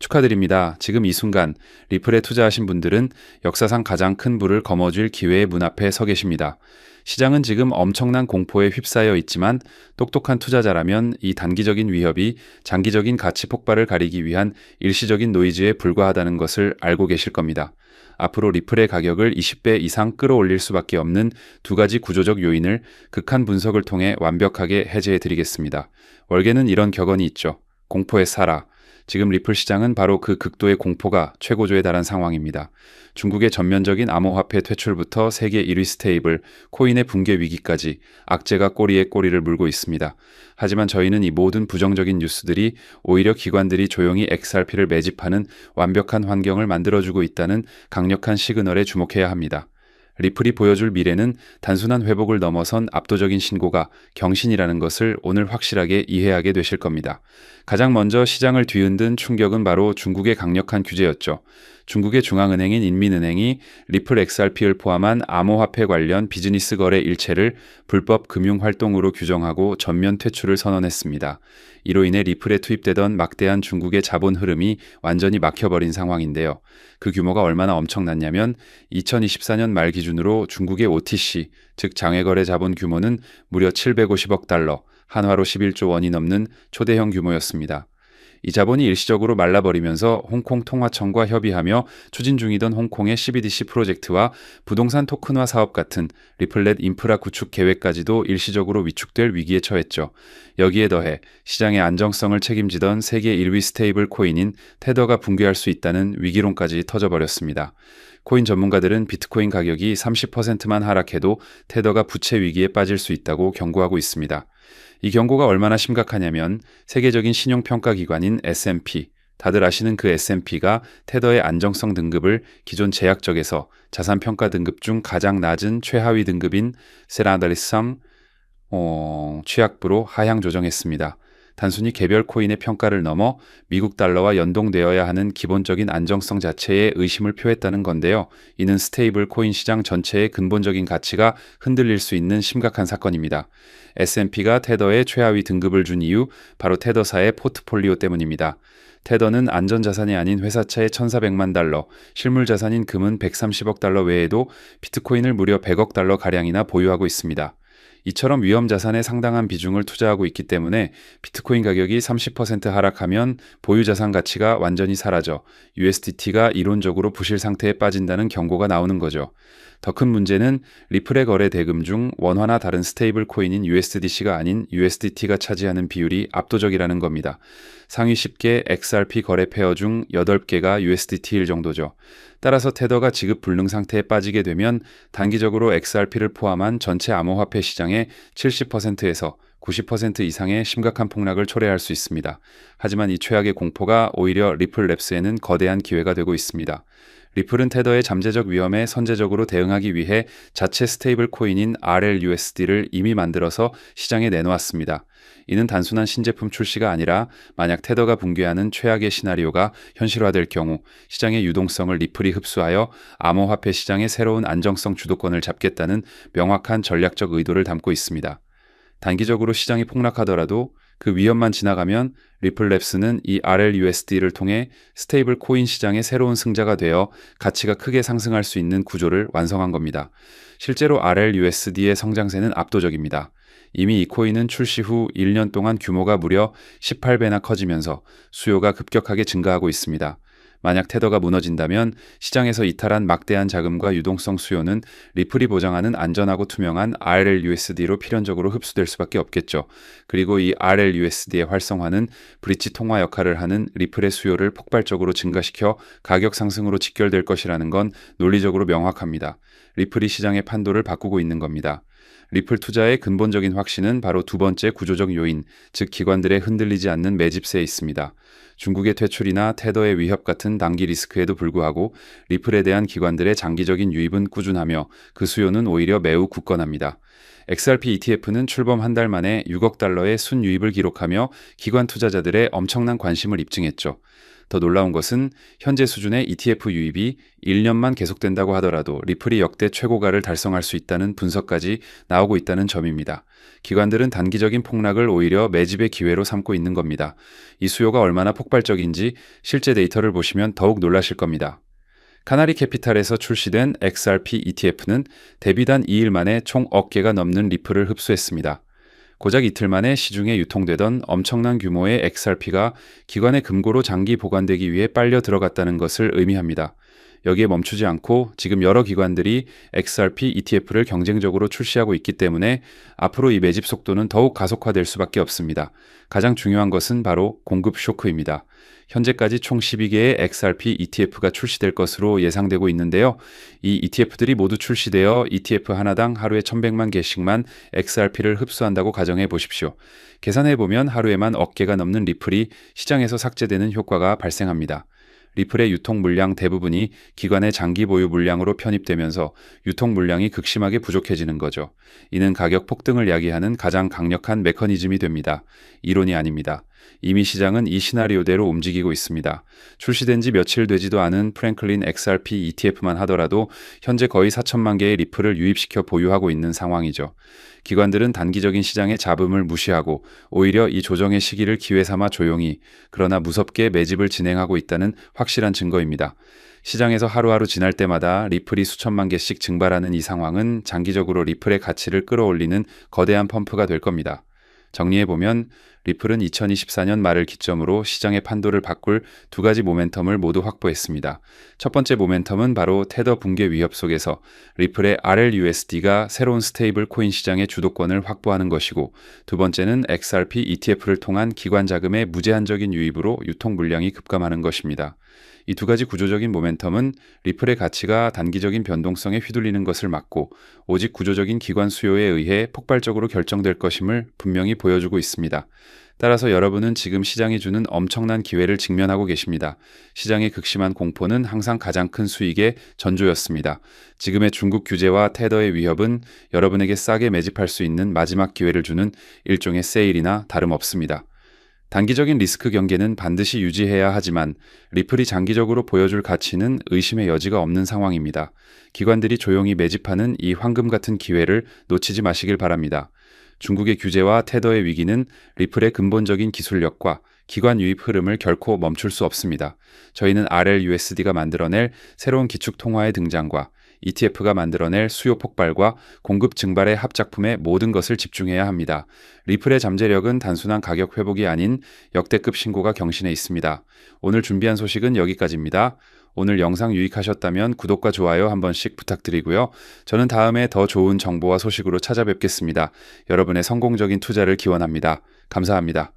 축하드립니다. 지금 이 순간 리플에 투자하신 분들은 역사상 가장 큰 부를 거머쥘 기회의 문 앞에 서 계십니다. 시장은 지금 엄청난 공포에 휩싸여 있지만 똑똑한 투자자라면 이 단기적인 위협이 장기적인 가치 폭발을 가리기 위한 일시적인 노이즈에 불과하다는 것을 알고 계실 겁니다. 앞으로 리플의 가격을 20배 이상 끌어올릴 수밖에 없는 두 가지 구조적 요인을 극한 분석을 통해 완벽하게 해제해 드리겠습니다. 월계는 이런 격언이 있죠. 공포에 살아. 지금 리플 시장은 바로 그 극도의 공포가 최고조에 달한 상황입니다. 중국의 전면적인 암호화폐 퇴출부터 세계 1위 스테이블, 코인의 붕괴 위기까지 악재가 꼬리에 꼬리를 물고 있습니다. 하지만 저희는 이 모든 부정적인 뉴스들이 오히려 기관들이 조용히 XRP를 매집하는 완벽한 환경을 만들어주고 있다는 강력한 시그널에 주목해야 합니다. 리플이 보여줄 미래는 단순한 회복을 넘어선 압도적인 신고가 경신이라는 것을 오늘 확실하게 이해하게 되실 겁니다. 가장 먼저 시장을 뒤흔든 충격은 바로 중국의 강력한 규제였죠. 중국의 중앙은행인 인민은행이 리플 XRP를 포함한 암호화폐 관련 비즈니스 거래 일체를 불법 금융활동으로 규정하고 전면 퇴출을 선언했습니다. 이로 인해 리플에 투입되던 막대한 중국의 자본 흐름이 완전히 막혀버린 상황인데요. 그 규모가 얼마나 엄청났냐면 2024년 말 기준으로 중국의 OTC, 즉 장외거래 자본 규모는 무려 750억 달러, 한화로 11조 원이 넘는 초대형 규모였습니다. 이 자본이 일시적으로 말라버리면서 홍콩 통화청과 협의하며 추진 중이던 홍콩의 CBDC 프로젝트와 부동산 토큰화 사업 같은 리플렛 인프라 구축 계획까지도 일시적으로 위축될 위기에 처했죠. 여기에 더해 시장의 안정성을 책임지던 세계 1위 스테이블 코인인 테더가 붕괴할 수 있다는 위기론까지 터져버렸습니다. 코인 전문가들은 비트코인 가격이 30%만 하락해도 테더가 부채 위기에 빠질 수 있다고 경고하고 있습니다. 이 경고가 얼마나 심각하냐면 세계적인 신용평가기관인 S&P, 다들 아시는 그 S&P가 테더의 안정성 등급을 기존 제약적에서 자산평가 등급 중 가장 낮은 최하위 등급인 세라다리썸 취약부로 하향 조정했습니다. 단순히 개별 코인의 평가를 넘어 미국 달러와 연동되어야 하는 기본적인 안정성 자체에 의심을 표했다는 건데요. 이는 스테이블 코인 시장 전체의 근본적인 가치가 흔들릴 수 있는 심각한 사건입니다. S&P가 테더에 최하위 등급을 준 이유 바로 테더사의 포트폴리오 때문입니다. 테더는 안전자산이 아닌 회사차의 1,400만 달러, 실물자산인 금은 130억 달러 외에도 비트코인을 무려 100억 달러 가량이나 보유하고 있습니다. 이처럼 위험자산의 상당한 비중을 투자하고 있기 때문에 비트코인 가격이 30% 하락하면 보유자산 가치가 완전히 사라져 USDT가 이론적으로 부실 상태에 빠진다는 경고가 나오는 거죠. 더 큰 문제는 리플의 거래 대금 중 원화나 다른 스테이블 코인인 USDC가 아닌 USDT가 차지하는 비율이 압도적이라는 겁니다. 상위 10개 XRP 거래 페어 중 8개가 USDT일 정도죠. 따라서 테더가 지급 불능 상태에 빠지게 되면 단기적으로 XRP를 포함한 전체 암호화폐 시장의 70%에서 90% 이상의 심각한 폭락을 초래할 수 있습니다. 하지만 이 최악의 공포가 오히려 리플랩스에는 거대한 기회가 되고 있습니다. 리플은 테더의 잠재적 위험에 선제적으로 대응하기 위해 자체 스테이블 코인인 RLUSD를 이미 만들어서 시장에 내놓았습니다. 이는 단순한 신제품 출시가 아니라 만약 테더가 붕괴하는 최악의 시나리오가 현실화될 경우 시장의 유동성을 리플이 흡수하여 암호화폐 시장의 새로운 안정성 주도권을 잡겠다는 명확한 전략적 의도를 담고 있습니다. 단기적으로 시장이 폭락하더라도 그 위험만 지나가면 리플랩스는 이 RLUSD를 통해 스테이블 코인 시장의 새로운 승자가 되어 가치가 크게 상승할 수 있는 구조를 완성한 겁니다. 실제로 RLUSD의 성장세는 압도적입니다. 이미 이 코인은 출시 후 1년 동안 규모가 무려 18배나 커지면서 수요가 급격하게 증가하고 있습니다. 만약 테더가 무너진다면 시장에서 이탈한 막대한 자금과 유동성 수요는 리플이 보장하는 안전하고 투명한 RLUSD로 필연적으로 흡수될 수밖에 없겠죠. 그리고 이 RLUSD의 활성화는 브릿지 통화 역할을 하는 리플의 수요를 폭발적으로 증가시켜 가격 상승으로 직결될 것이라는 건 논리적으로 명확합니다. 리플이 시장의 판도를 바꾸고 있는 겁니다. 리플 투자의 근본적인 확신은 바로 두 번째 구조적 요인, 즉 기관들의 흔들리지 않는 매집세에 있습니다. 중국의 퇴출이나 테더의 위협 같은 단기 리스크에도 불구하고 리플에 대한 기관들의 장기적인 유입은 꾸준하며 그 수요는 오히려 매우 굳건합니다. XRP ETF는 출범 한 달 만에 6억 달러의 순유입을 기록하며 기관 투자자들의 엄청난 관심을 입증했죠. 더 놀라운 것은 현재 수준의 ETF 유입이 1년만 계속된다고 하더라도 리플이 역대 최고가를 달성할 수 있다는 분석까지 나오고 있다는 점입니다. 기관들은 단기적인 폭락을 오히려 매집의 기회로 삼고 있는 겁니다. 이 수요가 얼마나 폭발적인지 실제 데이터를 보시면 더욱 놀라실 겁니다. 카나리 캐피탈에서 출시된 XRP ETF는 데뷔단 2일 만에 총 10개가 넘는 리플을 흡수했습니다. 고작 이틀 만에 시중에 유통되던 엄청난 규모의 XRP가 기관의 금고로 장기 보관되기 위해 빨려 들어갔다는 것을 의미합니다. 여기에 멈추지 않고 지금 여러 기관들이 XRP ETF를 경쟁적으로 출시하고 있기 때문에 앞으로 이 매집 속도는 더욱 가속화될 수밖에 없습니다. 가장 중요한 것은 바로 공급 쇼크입니다. 현재까지 총 12개의 XRP ETF가 출시될 것으로 예상되고 있는데요. 이 ETF들이 모두 출시되어 ETF 하나당 하루에 1,100만 개씩만 XRP를 흡수한다고 가정해 보십시오. 계산해 보면 하루에만 10개가 넘는 리플이 시장에서 삭제되는 효과가 발생합니다. 리플의 유통 물량 대부분이 기관의 장기 보유 물량으로 편입되면서 유통 물량이 극심하게 부족해지는 거죠. 이는 가격 폭등을 야기하는 가장 강력한 메커니즘이 됩니다. 이론이 아닙니다. 이미 시장은 이 시나리오대로 움직이고 있습니다. 출시된 지 며칠 되지도 않은 프랭클린 XRP ETF만 하더라도 현재 거의 4천만 개의 리플을 유입시켜 보유하고 있는 상황이죠. 기관들은 단기적인 시장의 잡음을 무시하고 오히려 이 조정의 시기를 기회 삼아 조용히 그러나 무섭게 매집을 진행하고 있다는 확실한 증거입니다. 시장에서 하루하루 지날 때마다 리플이 수천만 개씩 증발하는 이 상황은 장기적으로 리플의 가치를 끌어올리는 거대한 펌프가 될 겁니다. 정리해보면 리플은 2024년 말을 기점으로 시장의 판도를 바꿀 두 가지 모멘텀을 모두 확보했습니다. 첫 번째 모멘텀은 바로 테더 붕괴 위협 속에서 리플의 RLUSD가 새로운 스테이블 코인 시장의 주도권을 확보하는 것이고, 두 번째는 XRP ETF를 통한 기관 자금의 무제한적인 유입으로 유통 물량이 급감하는 것입니다. 이 두 가지 구조적인 모멘텀은 리플의 가치가 단기적인 변동성에 휘둘리는 것을 막고 오직 구조적인 기관 수요에 의해 폭발적으로 결정될 것임을 분명히 보여주고 있습니다. 따라서 여러분은 지금 시장이 주는 엄청난 기회를 직면하고 계십니다. 시장의 극심한 공포는 항상 가장 큰 수익의 전조였습니다. 지금의 중국 규제와 테더의 위협은 여러분에게 싸게 매집할 수 있는 마지막 기회를 주는 일종의 세일이나 다름없습니다. 단기적인 리스크 경계는 반드시 유지해야 하지만 리플이 장기적으로 보여줄 가치는 의심의 여지가 없는 상황입니다. 기관들이 조용히 매집하는 이 황금 같은 기회를 놓치지 마시길 바랍니다. 중국의 규제와 테더의 위기는 리플의 근본적인 기술력과 기관 유입 흐름을 결코 멈출 수 없습니다. 저희는 RLUSD가 만들어낼 새로운 기축 통화의 등장과 ETF가 만들어낼 수요 폭발과 공급 증발의 합작품에 모든 것을 집중해야 합니다. 리플의 잠재력은 단순한 가격 회복이 아닌 역대급 신고가 경신해 있습니다. 오늘 준비한 소식은 여기까지입니다. 오늘 영상 유익하셨다면 구독과 좋아요 한 번씩 부탁드리고요. 저는 다음에 더 좋은 정보와 소식으로 찾아뵙겠습니다. 여러분의 성공적인 투자를 기원합니다. 감사합니다.